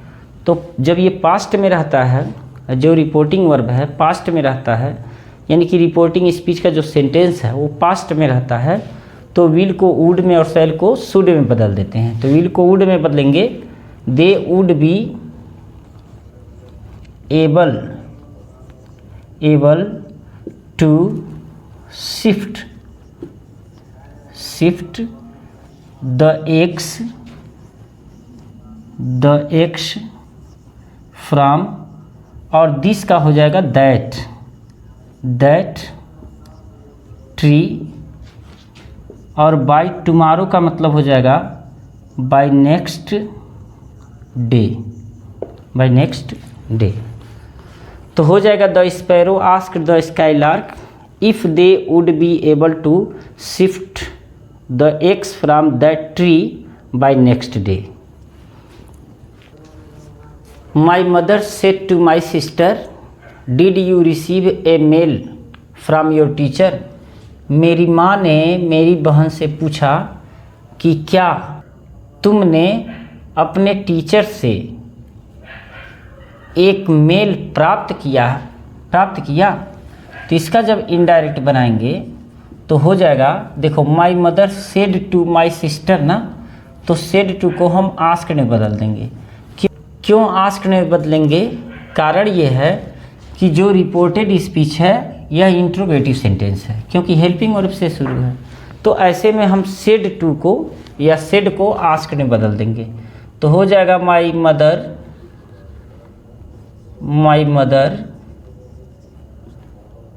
Speaker 1: तो जब ये पास्ट में रहता है, जो रिपोर्टिंग वर्ब है पास्ट में रहता है, यानी कि रिपोर्टिंग स्पीच का जो सेंटेंस है वो पास्ट में रहता है, तो विल को वुड में और शैल को शुड में बदल देते हैं। तो विल को वुड में बदलेंगे, they would be able to shift the eggs from, और दिस का हो जाएगा दैट ट्री, और बाय टुमारो का मतलब हो जाएगा बाय नेक्स्ट डे। तो हो जाएगा the sparrow asked the skylark if they would be able to shift the eggs from that tree by next day. My mother said to my sister, did you receive a mail from your teacher. मेरी माँ ने मेरी बहन से पूछा कि क्या तुमने अपने टीचर से एक मेल प्राप्त किया। तो इसका जब इनडायरेक्ट बनाएंगे तो हो जाएगा, देखो my mother said to my sister ना, तो सेड टू को हम आस्क्ड में बदल देंगे। क्यों आस्क्ड में बदलेंगे? कारण ये है कि जो रिपोर्टेड स्पीच है यह इंट्रोगेटिव सेंटेंस है, क्योंकि हेल्पिंग वर्ब से शुरू है। तो ऐसे में हम सेड टू को या सेड को आस्क्ड में बदल देंगे। तो हो जाएगा my mother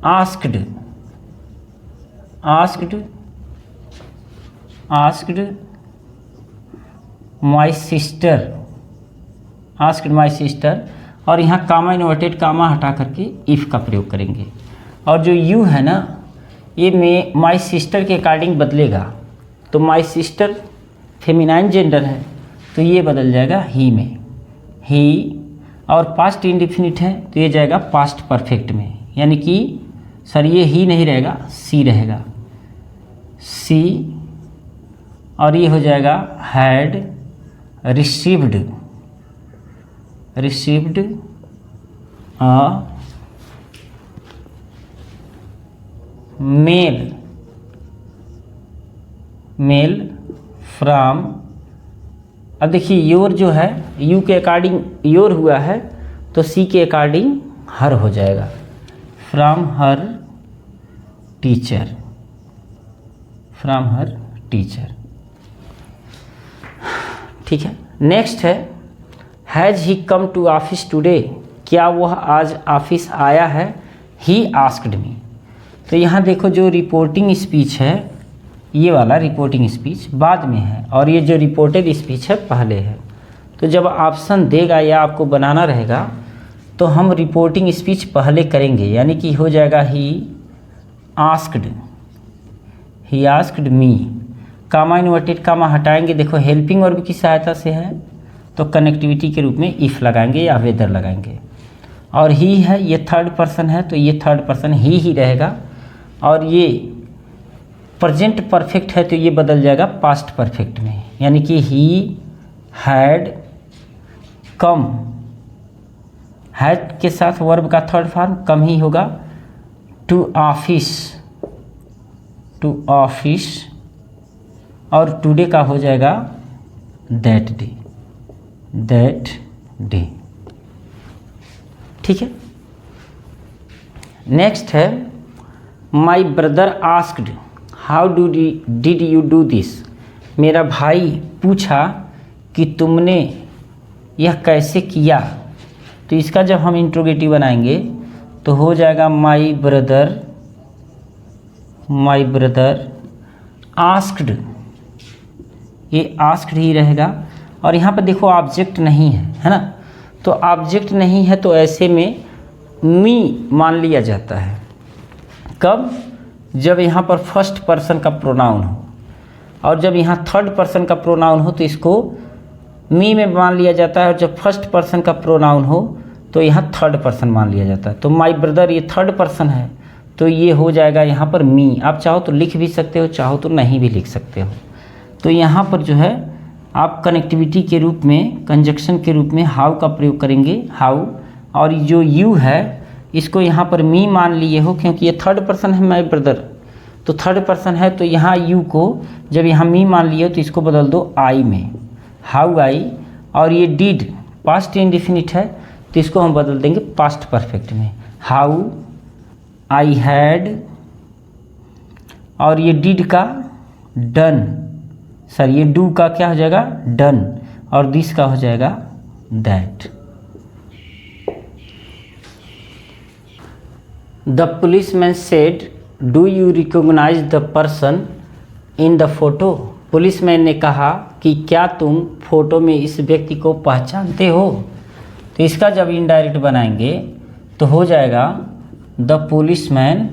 Speaker 1: asked asked my sister, और यहाँ कामा इन्वर्टेड कामा हटा करके इफ़ का प्रयोग करेंगे। और जो यू है ना, ये में माई सिस्टर के अकॉर्डिंग बदलेगा। तो माई सिस्टर फेमिनाइन जेंडर है तो ये बदल जाएगा ही में, ही। और पास्ट इंडिफिनिट है तो ये जाएगा पास्ट परफेक्ट में, यानी कि सर ये ही नहीं रहेगा, सी रहेगा, सी। और ये हो जाएगा had received a mail from. अब देखिए योर जो है यू के अकॉर्डिंग योर हुआ है तो सी के अकॉर्डिंग हर हो जाएगा, फ्रॉम हर टीचर। ठीक है। नेक्स्ट है has he come to office today, क्या वह आज ऑफिस आया है। He asked me. तो यहाँ देखो जो रिपोर्टिंग स्पीच है, ये वाला रिपोर्टिंग स्पीच बाद में है और ये जो रिपोर्टेड स्पीच है पहले है। तो जब ऑप्शन देगा या आपको बनाना रहेगा तो हम रिपोर्टिंग स्पीच पहले करेंगे, यानी कि हो जाएगा ही आस्क्ड मी। कामा इन्वर्टेड कामा हटाएंगे, देखो हेल्पिंग वर्ब की सहायता से है तो कनेक्टिविटी के रूप में इफ़ लगाएंगे या वेदर लगाएंगे। और ही है, ये थर्ड पर्सन है तो ये थर्ड पर्सन ही रहेगा। और ये प्रेजेंट परफेक्ट है तो ये बदल जाएगा पास्ट परफेक्ट में, यानी कि ही हैड कम। हैड के साथ वर्ब का थर्ड फॉर्म कम ही होगा, टू ऑफिस। और टुडे का हो जाएगा दैट डे। ठीक है। नेक्स्ट है my brother asked how did you do this. मेरा भाई पूछा कि तुमने यह कैसे किया। तो इसका जब हम इंट्रोगेटिव बनाएंगे तो हो जाएगा माई ब्रदर आस्क्ड। ये आस्क्ड ही रहेगा। और यहाँ पर देखो ऑब्जेक्ट नहीं है ना, तो ऑब्जेक्ट नहीं है तो ऐसे में मी मान लिया जाता है। कब? जब यहाँ पर फर्स्ट पर्सन का प्रोनाउन हो, और जब यहाँ थर्ड पर्सन का प्रोनाउन हो तो इसको मी में मान लिया जाता है। और जब फर्स्ट पर्सन का प्रोनाउन हो तो यहाँ थर्ड पर्सन मान लिया जाता है। तो माई ब्रदर ये थर्ड पर्सन है तो ये हो जाएगा यहाँ पर मी। आप चाहो तो लिख भी सकते हो, चाहो तो नहीं भी लिख सकते हो। तो यहाँ पर जो है आप कनेक्टिविटी के रूप में, कंजक्शन के रूप में हाउ का प्रयोग करेंगे, हाउ। और जो यू है इसको यहाँ पर मी मान लिए हो क्योंकि ये थर्ड पर्सन है माई ब्रदर, तो थर्ड पर्सन है तो यहाँ यू को जब यहाँ मी मान लिए हो तो इसको बदल दो आई में, हाउ आई। और ये डिड पास्ट इंडिफिनिट है तो इसको हम बदल देंगे पास्ट परफेक्ट में, हाउ आई हैड। और ये डिड का डन, सर ये डू का क्या हो जाएगा डन, और दिस का हो जाएगा that. The policeman said do you recognise the person in the photo. Policeman ने कहा कि क्या तुम फोटो में इस व्यक्ति को पहचानते हो। तो इसका जब इनडायरेक्ट बनाएंगे तो हो जाएगा द पुलिसमैन।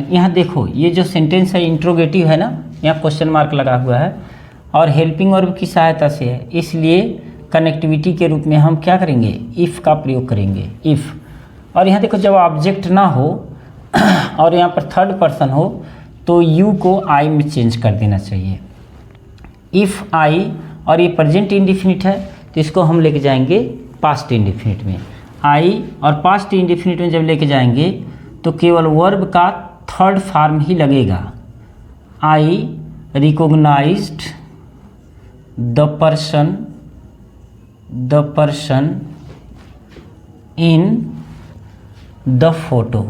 Speaker 1: यहाँ देखो ये जो सेंटेंस है इंट्रोगेटिव है ना, यहाँ क्वेश्चन मार्क लगा हुआ है और हेल्पिंग वर्ब की सहायता से है, इसलिए कनेक्टिविटी के रूप में हम क्या करेंगे इफ़ का प्रयोग करेंगे, इफ़। और यहाँ देखो जब ऑब्जेक्ट ना हो और यहाँ पर थर्ड पर्सन हो तो यू को आई में चेंज कर देना चाहिए, इफ़ आई। और ये प्रेजेंट इंडिफिनिट है तो इसको हम लेके जाएंगे पास्ट इंडिफिनिट में, आई। और पास्ट इंडिफिनिट में जब लेके जाएंगे तो केवल वर्ब का थर्ड फॉर्म ही लगेगा, I recognised the person in the photo,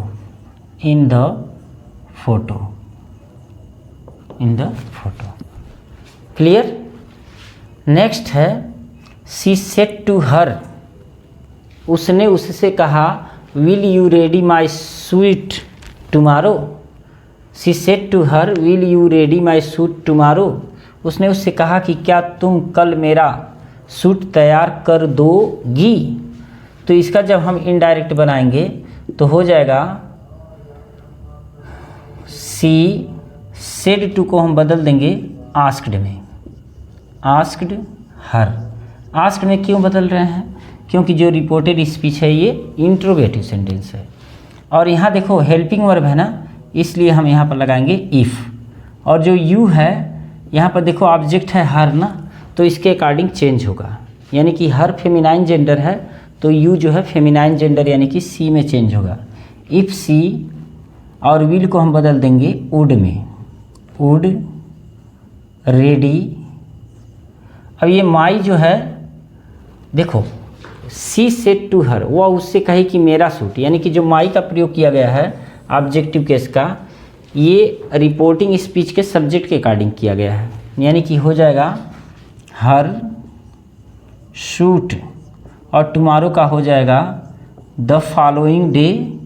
Speaker 1: clear. Next है शी सेड टू हर, उसने उससे कहा will you ready my sweet tomorrow. She said to her will you ready my suit tomorrow. उसने उससे कहा कि क्या तुम कल मेरा सूट तैयार कर दोगी। तो इसका जब हम इनडायरेक्ट बनाएंगे तो हो जाएगा सी सेड टू को हम बदल देंगे आस्क्ड में, आस्क्ड हर। आस्क्ड में क्यों बदल रहे हैं, क्योंकि जो रिपोर्टेड स्पीच है ये इंट्रोगेटिव सेंटेंस है। और यहाँ देखो हेल्पिंग वर्ब है ना, इसलिए हम यहाँ पर लगाएंगे इफ़। और जो यू है यहाँ पर देखो ऑब्जेक्ट है हर ना, तो इसके अकॉर्डिंग चेंज होगा। यानी कि हर फेमिनाइन जेंडर है तो यू जो है फेमिनाइन जेंडर यानी कि सी में चेंज होगा। इफ़ सी और विल को हम बदल देंगे वुड में, वुड रेडी। अब ये माई जो है देखो सी सेड टू हर, वह उससे कहे कि मेरा सूट, यानी कि जो माई का प्रयोग किया गया है ऑब्जेक्टिव केस का, ये रिपोर्टिंग स्पीच के सब्जेक्ट के अकॉर्डिंग किया गया है। यानी कि हो जाएगा हर शूट और टुमारो का हो जाएगा द फॉलोइंग डे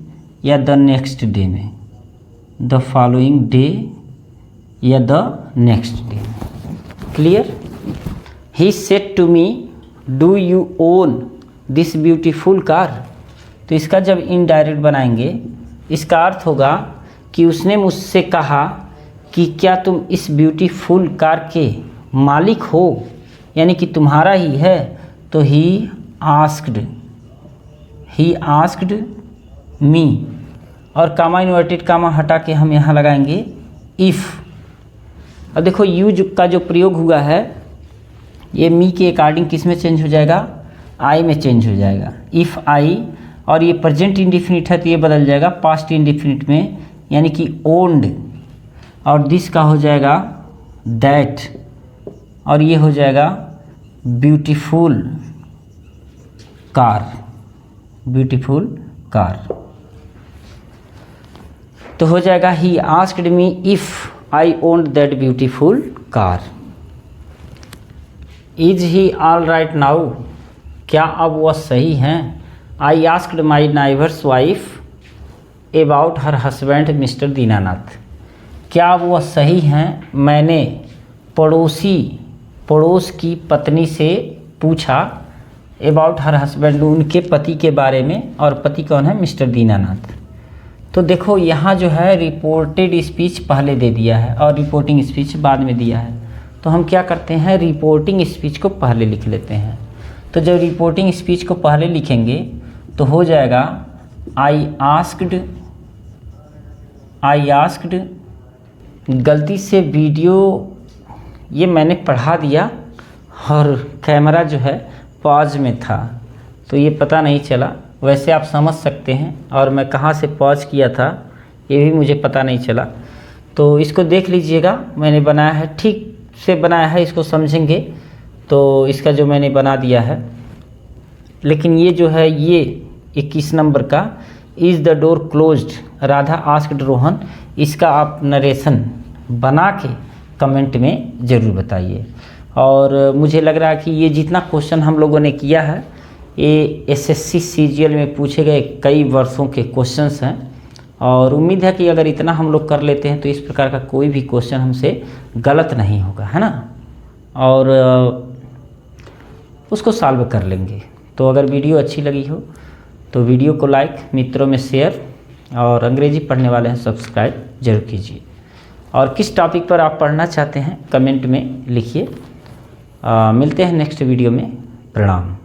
Speaker 1: या द नेक्स्ट डे में, द फॉलोइंग डे या the next day. Clear. He said to me do you own this beautiful car. तो इसका जब इनडायरेक्ट बनाएंगे इसका अर्थ होगा कि उसने मुझसे कहा कि क्या तुम इस ब्यूटीफुल कार के मालिक हो, यानी कि तुम्हारा ही है। तो ही आस्क्ड मी और कामा इन्वर्टेड कामा हटा के हम यहाँ लगाएंगे इफ़। अब देखो यू का जो प्रयोग हुआ है ये मी के अकॉर्डिंग किस में चेंज हो जाएगा, आई में चेंज हो जाएगा। इफ़ आई, और ये प्रेजेंट इंडिफिनिट है तो ये बदल जाएगा पास्ट इंडिफिनिट में, यानी कि ओन्ड। और दिस का हो जाएगा दैट, और ये हो जाएगा ब्यूटीफुल कार, ब्यूटीफुल कार। तो हो जाएगा ही asked me if I owned that beautiful car. Is he all right now, क्या अब वह सही हैं। I asked my neighbours wife about her husband mister Dinanath. क्या वह सही हैं, मैंने पड़ोस की पत्नी से पूछा अबाउट हर हस्बैंड, उनके पति के बारे में, और पति कौन है, मिस्टर दीनानाथ। तो देखो यहाँ जो है रिपोर्टेड स्पीच पहले दे दिया है और रिपोर्टिंग स्पीच बाद में दिया है। तो हम क्या करते हैं, रिपोर्टिंग स्पीच को पहले लिख लेते हैं। तो जब रिपोर्टिंग स्पीच को पहले लिखेंगे तो हो जाएगा आई आस्क्ड। गलती से वीडियो ये मैंने पढ़ा दिया और कैमरा जो है पॉज में था तो ये पता नहीं चला। वैसे आप समझ सकते हैं, और मैं कहाँ से पॉज किया था ये भी मुझे पता नहीं चला। तो इसको देख लीजिएगा, मैंने बनाया है, ठीक से बनाया है, इसको समझेंगे तो इसका जो मैंने बना दिया है। लेकिन ये जो है ये 21 नंबर का is the door closed Radha asked Rohan, इसका आप नरेशन बना के कमेंट में ज़रूर बताइए। और मुझे लग रहा है कि ये जितना क्वेश्चन हम लोगों ने किया है ये एसएससी सीजीएल में पूछे गए कई वर्षों के क्वेश्चंस हैं, और उम्मीद है कि अगर इतना हम लोग कर लेते हैं तो इस प्रकार का कोई भी क्वेश्चन हमसे गलत नहीं होगा, है ना, और उसको सॉल्व कर लेंगे। तो अगर वीडियो अच्छी लगी हो तो वीडियो को लाइक, मित्रों में शेयर, और अंग्रेजी पढ़ने वाले हैं सब्सक्राइब जरूर कीजिए। और किस टॉपिक पर आप पढ़ना चाहते हैं कमेंट में लिखिए। मिलते हैं नेक्स्ट वीडियो में। प्रणाम।